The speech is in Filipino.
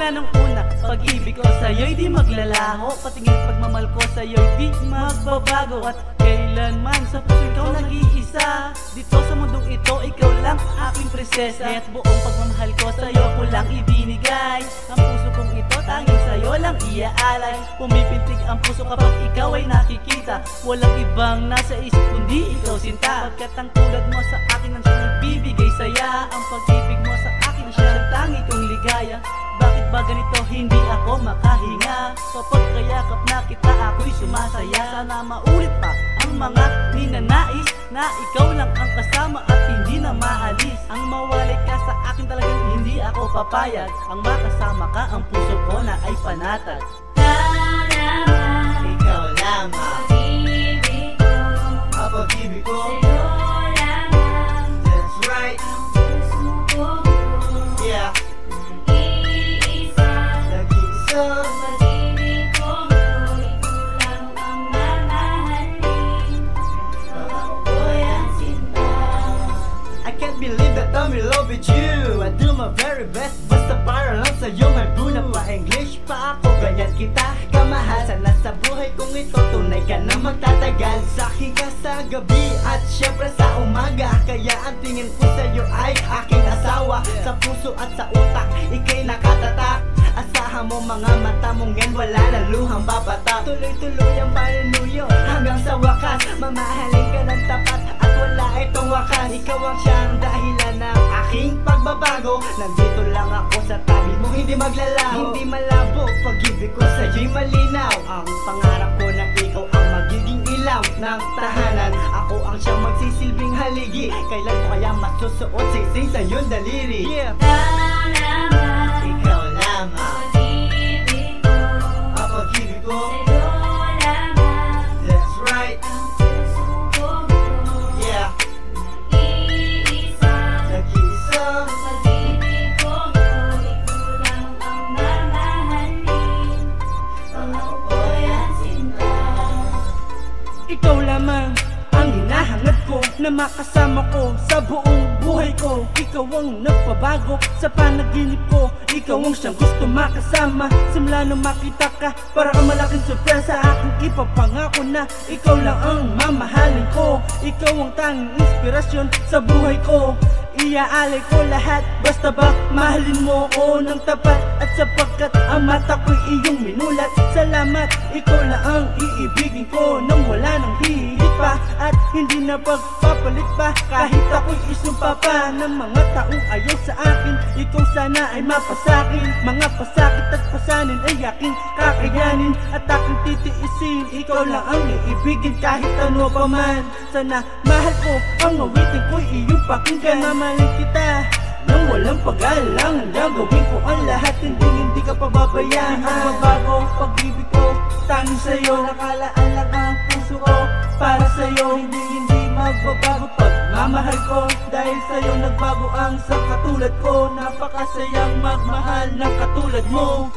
Simula nung una, pag-ibig ko sa'yo'y di maglalaho, patingin pagmamahal ko sa'yo'y di magbabago. At kailanman sa puso ikaw nag-iisa, dito sa mundong ito ikaw lang aking prinsesa. At buong pagmamahal ko sa'yo ko lang ibinigay, ang puso kong ito tanging sa'yo lang iaalay. Pumipintig ang puso kapag ikaw ay nakikita, walang ibang nasa isip kundi ikaw sinta. Pagkat ang tulad mo sa akin ang siyang nagbibigay saya, ang pag-ibig mo sa akin ang siyang tangi kong ligaya. Bakit ba ganito hindi ako makahinga? Kapag kayakap na kita ako'y sumasaya. Sana maulit pa ang mga ninanais na ikaw lang ang kasama at hindi na maalis. Ang mawalay ka sa akin talagang hindi ako papayag. Ang makasama ka ang puso ko na ay panatag. Ikaw lamang pag-ibig ko, ang pag-ibig ko. sa'yo lamang That's right, ang puso ko. yeah. Nag-iisa Nag-iisa, ang pag-ibig ko, ikaw lang ang mamahalin. Pagkat ako'y ang sinta. I can't believe that I'm in love with you. I do my very best, basta para lang sa'yo. May buna pa English pa ako, ganyan kita kamahal. Sana sa buhay kong ito tunay ka na magtatagal. Sa'kin ka sa gabi at syempre sa umaga, kaya ang tingin ko sa'yo ay aking asawa. Sa puso at sa utak, ika'y nakatatak. Asahan mo mga mata mong yan, wala na luhang babata. Tuloy-tuloy ang panunuyo hanggang sa wakas. Mamahalin ka ng tapat at wala itong wakas. Ikaw ang siyang dahilan ng aking pagbabago. Nandito lang ako sa tabi mo, hindi maglalaho, hindi malabo. Pag-ibig ko sa'yo'y malinaw. Ang pangarap ko na ikaw ang magiging ilaw ng tahanan. Ako ang siyang magsisilbing haligi. Kailan ko kaya masusuot sising sa iyong daliri? Yeah. Ikaw lamang Pag-ibig ko, ang pag-ibig ko. sa'yo lamang That's right, ang puso ko. yeah. Nag-iisa Nag-iisa, ang pag-ibig ko, ikaw lang ang mamahalin. Pagkat ako'y ang sinta. Ikaw lamang ang hinahangad ko, na makasama ko sa buong buhay ko. Ikaw ang nagpabago sa panaginip ko, ikaw ang siyang gusto makasama. Simula nung makita ka, para kang malaking sorpresa. Aking ipapangako na ikaw lang ang mamahalin ko. Ikaw ang tanging inspirasyon sa buhay ko. Iaalay ko lahat, basta ba mahalin mo ko ng tapat. At sapagkat ang mata ko'y iyong minulat, salamat, ikaw lang ang iibigin ko nang wala nang hihigit pa. At hindi na pagpapalit pa, kahit ako'y isumpa pa ng mga taong ayaw sa akin. Ikaw sana ay mapasakin, mga pasakit at pasanin ay aking kakayanin. At aking titiisin, ikaw lang ang iibigin kahit ano pa man. Sana mahal ko, ang awitin ko'y iyong pakinggan. Mamahalin kita nang walang pag-aalang, gagawin ko ang lahat, hindi ka pababayaan. Di magbabago ang pag-ibig ko, tanging sa'yo. Nakalaan lang ang puso ko para sa'yo, hindi magbabago pagmamahal ko. Dahil sa'yo nagbago ang sa katulad ko, napakasayang magmahal ng katulad mo.